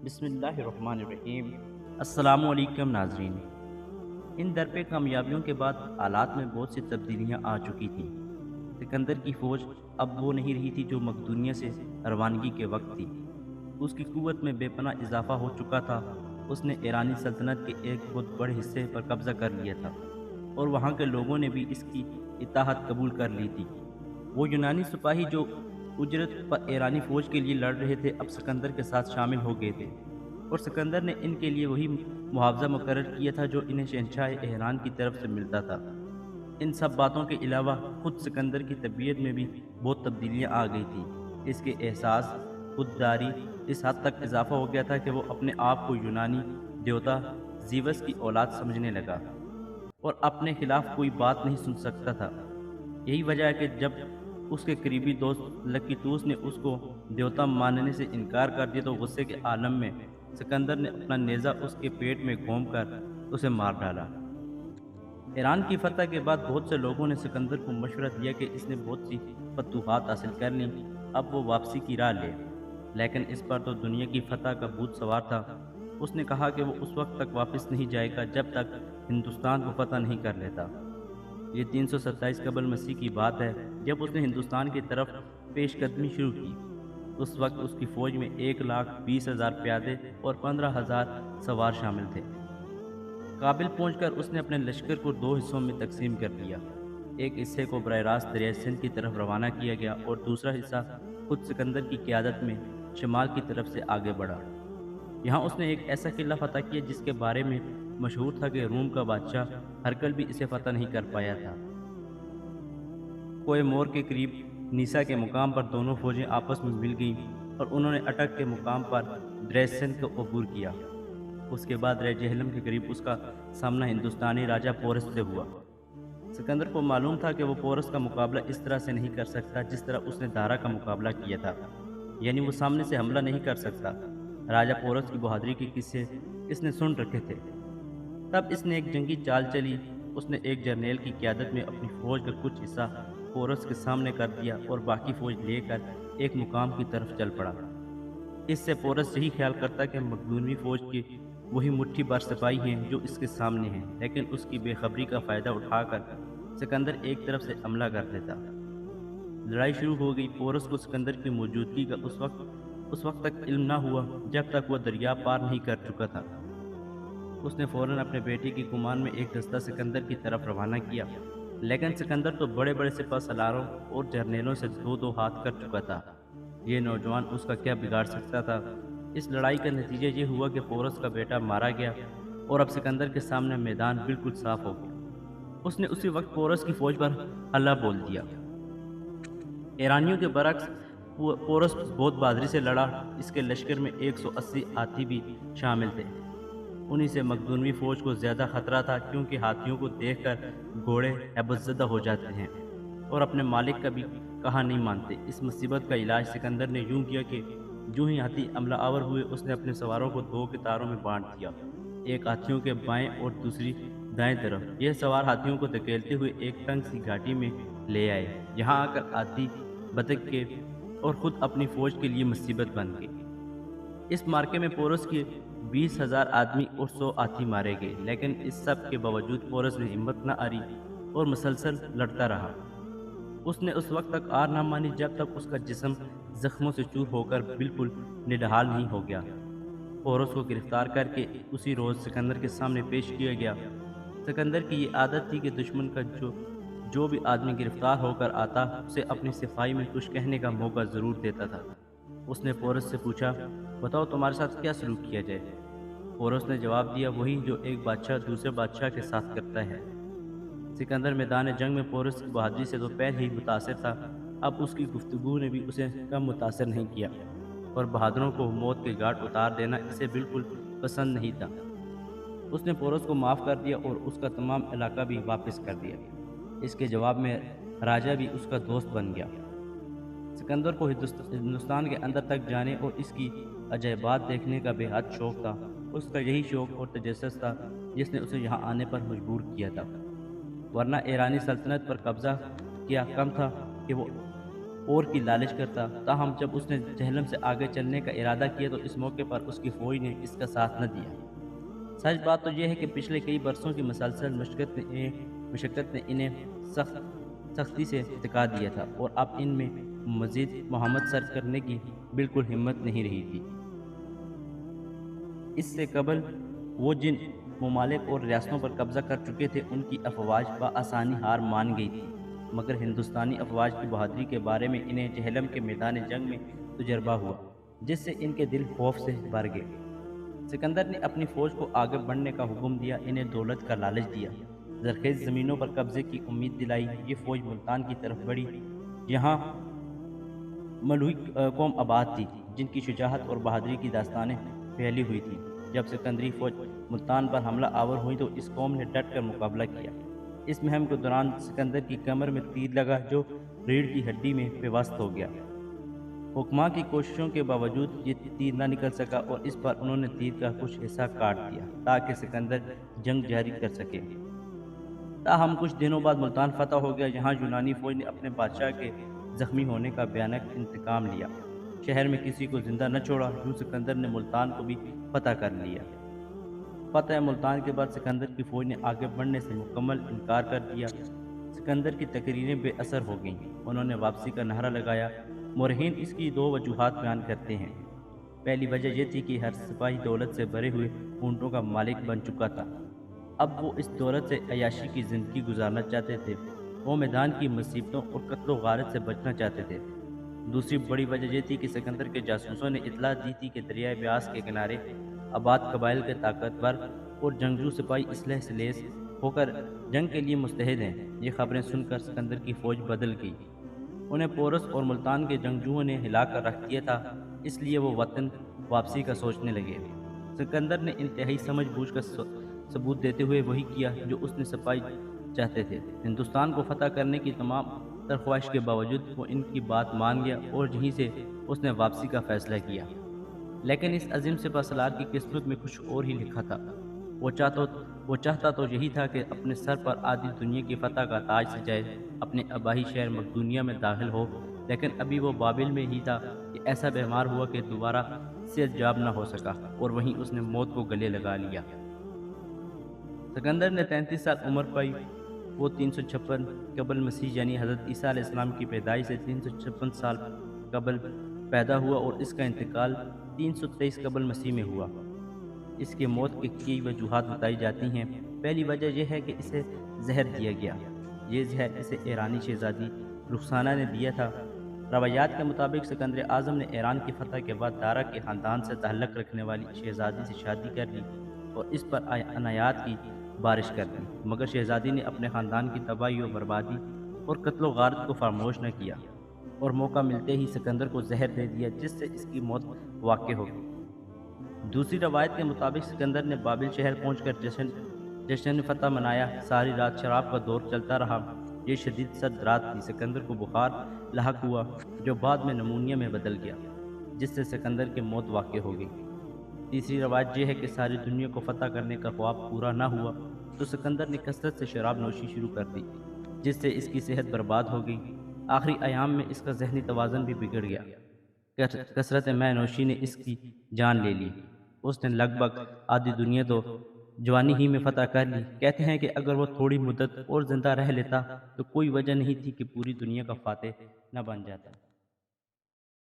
بسم اللہ الرحمن الرحیم۔ السلام علیکم ناظرین۔ ان درپے کامیابیوں کے بعد حالات میں بہت سی تبدیلیاں آ چکی تھیں۔ سکندر کی فوج اب وہ نہیں رہی تھی جو مقدونیہ سے روانگی کے وقت تھی۔ اس کی قوت میں بے پناہ اضافہ ہو چکا تھا۔ اس نے ایرانی سلطنت کے ایک بہت بڑے حصے پر قبضہ کر لیا تھا اور وہاں کے لوگوں نے بھی اس کی اطاعت قبول کر لی تھی۔ وہ یونانی سپاہی جو اجرت پر ایرانی فوج کے لیے لڑ رہے تھے اب سکندر کے ساتھ شامل ہو گئے تھے، اور سکندر نے ان کے لیے وہی معاوضہ مقرر کیا تھا جو انہیں شہنشاہ ایران کی طرف سے ملتا تھا۔ ان سب باتوں کے علاوہ خود سکندر کی طبیعت میں بھی بہت تبدیلیاں آ گئی تھیں۔ اس کے احساس خودداری اس حد تک اضافہ ہو گیا تھا کہ وہ اپنے آپ کو یونانی دیوتا زیوس کی اولاد سمجھنے لگا اور اپنے خلاف کوئی بات نہیں سن سکتا تھا۔ یہی وجہ ہے کہ جب اس کے قریبی دوست لکیتوس نے اس کو دیوتا ماننے سے انکار کر دیا تو غصے کے عالم میں سکندر نے اپنا نیزہ اس کے پیٹ میں گھوم کر اسے مار ڈالا۔ ایران کی فتح کے بعد بہت سے لوگوں نے سکندر کو مشورہ دیا کہ اس نے بہت سی فتوحات حاصل کر لیں، اب وہ واپسی کی راہ لے، لیکن اس پر تو دنیا کی فتح کا بھوت سوار تھا۔ اس نے کہا کہ وہ اس وقت تک واپس نہیں جائے گا جب تک ہندوستان کو فتح نہیں کر لیتا۔ یہ 327 قبل مسیح کی بات ہے جب اس نے ہندوستان کی طرف پیش قدمی شروع کی۔ اس وقت اس کی فوج میں 1,20,000 پیادے اور 15,000 سوار شامل تھے۔ کابل پہنچ کر اس نے اپنے لشکر کو دو حصوں میں تقسیم کر دیا۔ ایک حصے کو براہ راست دریائے سندھ کی طرف روانہ کیا گیا اور دوسرا حصہ خود سکندر کی قیادت میں شمال کی طرف سے آگے بڑھا۔ یہاں اس نے ایک ایسا قلعہ فتح کیا جس کے بارے میں مشہور تھا کہ روم کا بادشاہ ہرکل بھی اسے فتح نہیں کر پایا تھا۔ کوہ مور کے قریب نیسا کے مقام پر دونوں فوجیں آپس میں مل گئیں اور انہوں نے اٹک کے مقام پر دریسن کو عبور کیا۔ اس کے بعد رے جہلم کے قریب اس کا سامنا ہندوستانی راجہ پورس سے ہوا۔ سکندر کو معلوم تھا کہ وہ پورس کا مقابلہ اس طرح سے نہیں کر سکتا جس طرح اس نے دارا کا مقابلہ کیا تھا، یعنی وہ سامنے سے حملہ نہیں کر سکتا۔ راجہ پورس کی بہادری کے قصے اس نے سن رکھے تھے۔ تب اس نے ایک جنگی چال چلی۔ اس نے ایک جرنیل کی قیادت میں اپنی فوج کا کچھ حصہ پورس کے سامنے کر دیا اور باقی فوج لے کر ایک مقام کی طرف چل پڑا۔ اس سے پورس یہی خیال کرتا کہ مقدونوی فوج کی وہی مٹھی بھر سپاہی ہیں جو اس کے سامنے ہیں، لیکن اس کی بے خبری کا فائدہ اٹھا کر سکندر ایک طرف سے حملہ کر دیتا۔ لڑائی شروع ہو گئی۔ پورس کو سکندر کی موجودگی کا اس وقت تک علم نہ ہوا جب تک وہ دریا پار نہیں کر چکا تھا۔ اس نے فوراً اپنے بیٹے کی کمان میں ایک دستہ سکندر کی طرف روانہ کیا، لیکن سکندر تو بڑے بڑے سپہ سالاروں اور جرنیلوں سے دو دو ہاتھ کر چکا تھا۔ یہ نوجوان اس کا کیا بگاڑ سکتا تھا؟ اس لڑائی کا نتیجہ یہ ہوا کہ پورس کا بیٹا مارا گیا اور اب سکندر کے سامنے میدان بالکل صاف ہو گیا۔ اس نے اسی وقت پورس کی فوج پر حملہ بول دیا۔ ایرانیوں کے برعکس پورس بہت بہادری سے لڑا۔ اس کے لشکر میں 180 ہاتھی بھی شامل تھے۔ انہی سے مقدونوی فوج کو زیادہ خطرہ تھا کیونکہ ہاتھیوں کو دیکھ کر گھوڑے ہیبت زدہ ہو جاتے ہیں اور اپنے مالک کا بھی کہا نہیں مانتے۔ اس مصیبت کا علاج سکندر نے یوں کیا کہ جو ہی ہاتھی حملہ آور ہوئے اس نے اپنے سواروں کو دو قطاروں میں بانٹ دیا، ایک ہاتھیوں کے بائیں اور دوسری دائیں طرف۔ یہ سوار ہاتھیوں کو دھکیلتے ہوئے ایک تنگ سی گھاٹی میں لے آئے۔ یہاں آ کر ہاتھی بتک کے اور خود اپنی فوج کے لیے مصیبت بن گئے۔ اس مارکے میں پورس کے 20,000 آدمی اور 100 ہاتھی مارے گئے، لیکن اس سب کے باوجود پورس نے ہمت نہ ہاری اور مسلسل لڑتا رہا۔ اس نے اس وقت تک ہار نہ مانی جب تک اس کا جسم زخموں سے چور ہو کر بالکل نڈھال نہیں ہو گیا۔ پورس کو گرفتار کر کے اسی روز سکندر کے سامنے پیش کیا گیا۔ سکندر کی یہ عادت تھی کہ دشمن کا جو بھی آدمی گرفتار ہو کر آتا اسے اپنی صفائی میں کچھ کہنے کا موقع ضرور دیتا تھا۔ اس نے پورس سے پوچھا، بتاؤ تمہارے ساتھ کیا سلوک کیا جائے؟ پورس نے جواب دیا، وہی جو ایک بادشاہ دوسرے بادشاہ کے ساتھ کرتا ہے۔ سکندر میدان جنگ میں پورس کی بہادری سے تو پہلے ہی متاثر تھا، اب اس کی گفتگو نے بھی اسے کم متاثر نہیں کیا، اور بہادروں کو موت کے گھاٹ اتار دینا اسے بالکل پسند نہیں تھا۔ اس نے پورس کو معاف کر دیا اور اس کا تمام علاقہ بھی واپس کر دیا۔ اس کے جواب میں راجہ بھی اس کا دوست بن گیا۔ سکندر کو ہندوستان کے اندر تک جانے اور اس کی عجائبات دیکھنے کا بے حد شوق تھا۔ اس کا یہی شوق اور تجسس تھا جس نے اسے یہاں آنے پر مجبور کیا تھا، ورنہ ایرانی سلطنت پر قبضہ کیا کم تھا کہ وہ اور کی لالچ کرتا، تاہم جب اس نے جہلم سے آگے چلنے کا ارادہ کیا تو اس موقع پر اس کی فوج نے اس کا ساتھ نہ دیا۔ سچ بات تو یہ ہے کہ پچھلے کئی برسوں کی مسلسل مشقت نے انہیں سختی سے ٹکا دیا تھا، اور اب ان میں مزید محمد سر کرنے کی بالکل ہمت نہیں رہی تھی۔ اس سے قبل وہ جن ممالک اور ریاستوں پر قبضہ کر چکے تھے ان کی افواج بآسانی ہار مان گئی تھی، مگر ہندوستانی افواج کی بہادری کے بارے میں انہیں جہلم کے میدان جنگ میں تجربہ ہوا، جس سے ان کے دل خوف سے بھر گئے۔ سکندر نے اپنی فوج کو آگے بڑھنے کا حکم دیا، انہیں دولت کا لالچ دیا، زرخیز زمینوں پر قبضے کی امید دلائی۔ یہ فوج ملتان کی طرف بڑھی، جہاں ملوئی قوم آباد تھی، جن کی شجاعت اور بہادری کی داستانیں پھیلی ہوئی تھی۔ جب سکندری فوج ملتان پر حملہ آور ہوئی تو اس قوم نے ڈٹ کر مقابلہ کیا۔ اس مہم کے دوران سکندر کی کمر میں تیر لگا جو ریڑھ کی ہڈی میں پیوست ہو گیا۔ حکماں کی کوششوں کے باوجود یہ تیر نہ نکل سکا، اور اس پر انہوں نے تیر کا کچھ حصہ کاٹ دیا تاکہ سکندر جنگ جاری کر سکے۔ تاہم کچھ دنوں بعد ملتان فتح ہو گیا، جہاں یونانی فوج نے اپنے بادشاہ کے زخمی ہونے کا بھیانک انتقام لیا۔ شہر میں کسی کو زندہ نہ چھوڑا، یوں سکندر نے ملتان کو بھی فتح کر لیا۔ فتح ملتان کے بعد سکندر کی فوج نے آگے بڑھنے سے مکمل انکار کر دیا۔ سکندر کی تقریریں بے اثر ہو گئیں، انہوں نے واپسی کا نعرہ لگایا۔ مورخین اس کی دو وجوہات بیان کرتے ہیں۔ پہلی وجہ یہ تھی کہ ہر سپاہی دولت سے بھرے ہوئے اونٹوں کا مالک بن چکا تھا، اب وہ اس دولت سے عیاشی کی زندگی گزارنا چاہتے تھے۔ وہ میدان کی مصیبتوں اور قتل و غارت سے بچنا چاہتے تھے۔ دوسری بڑی وجہ یہ تھی کہ سکندر کے جاسوسوں نے اطلاع دی تھی کہ دریائے بیاس کے کنارے آباد قبائل کے طاقتور اور جنگجو سپاہی اسلحے سے لیس ہو کر جنگ کے لیے مستعد ہیں۔ یہ خبریں سن کر سکندر کی فوج بدل گئی۔ انہیں پورس اور ملتان کے جنگجوؤں نے ہلا کر رکھ دیا تھا، اس لیے وہ وطن واپسی کا سوچنے لگے۔ سکندر نے انتہائی سمجھ بوجھ کا ثبوت دیتے ہوئے وہی کیا جو اس نے سپاہی چاہتے تھے۔ ہندوستان کو فتح کرنے کی تمام تر خواہش کے باوجود وہ ان کی بات مان گیا، اور یہیں سے اس نے واپسی کا فیصلہ کیا۔ لیکن اس عظیم سپہ سالار کی قسمت میں کچھ اور ہی لکھا تھا۔ وہ چاہتا تو یہی تھا کہ اپنے سر پر آدھی دنیا کی فتح کا تاج سجائے، اپنے آبائی شہر مقدونیہ میں داخل ہو، لیکن ابھی وہ بابل میں ہی تھا کہ ایسا بیمار ہوا کہ دوبارہ صحت یاب نہ ہو سکا، اور وہیں اس نے موت کو گلے لگا لیا۔ سکندر نے 33 سال عمر پائی۔ وہ 356 قبل مسیح یعنی حضرت عیسیٰ علیہ السلام کی پیدائش سے 356 سال قبل پیدا ہوا، اور اس کا انتقال 323 قبل مسیح میں ہوا۔ اس کی موت کی کئی وجوہات بتائی جاتی ہیں۔ پہلی وجہ یہ ہے کہ اسے زہر دیا گیا۔ یہ زہر اسے ایرانی شہزادی رخسانہ نے دیا تھا۔ روایات کے مطابق سکندر اعظم نے ایران کی فتح کے بعد دارا کے خاندان سے تعلق رکھنے والی شہزادی سے شادی کر لی اور اس پر عنایات کی بارش کر دی، مگر شہزادی نے اپنے خاندان کی تباہی و بربادی اور قتل و غارت کو فراموش نہ کیا، اور موقع ملتے ہی سکندر کو زہر دے دیا، جس سے اس کی موت واقع ہو گئی۔ دوسری روایت کے مطابق سکندر نے بابل شہر پہنچ کر جشن فتح منایا۔ ساری رات شراب کا دور چلتا رہا۔ یہ شدید سرد رات تھی۔ سکندر کو بخار لاحق ہوا جو بعد میں نمونیا میں بدل گیا، جس سے سکندر کی موت واقع ہو گئی۔ تیسری روایت یہ ہے کہ ساری دنیا کو فتح کرنے کا خواب پورا نہ ہوا تو سکندر نے کثرت سے شراب نوشی شروع کر دی، جس سے اس کی صحت برباد ہو گئی۔ آخری ایام میں اس کا ذہنی توازن بھی بگڑ گیا۔ کثرت مے نوشی نے اس کی جان لے لی۔ اس نے لگ بھگ آدھی دنیا تو جوانی ہی میں فتح کر لی۔ کہتے ہیں کہ اگر وہ تھوڑی مدت اور زندہ رہ لیتا تو کوئی وجہ نہیں تھی کہ پوری دنیا کا فاتح نہ بن جاتا۔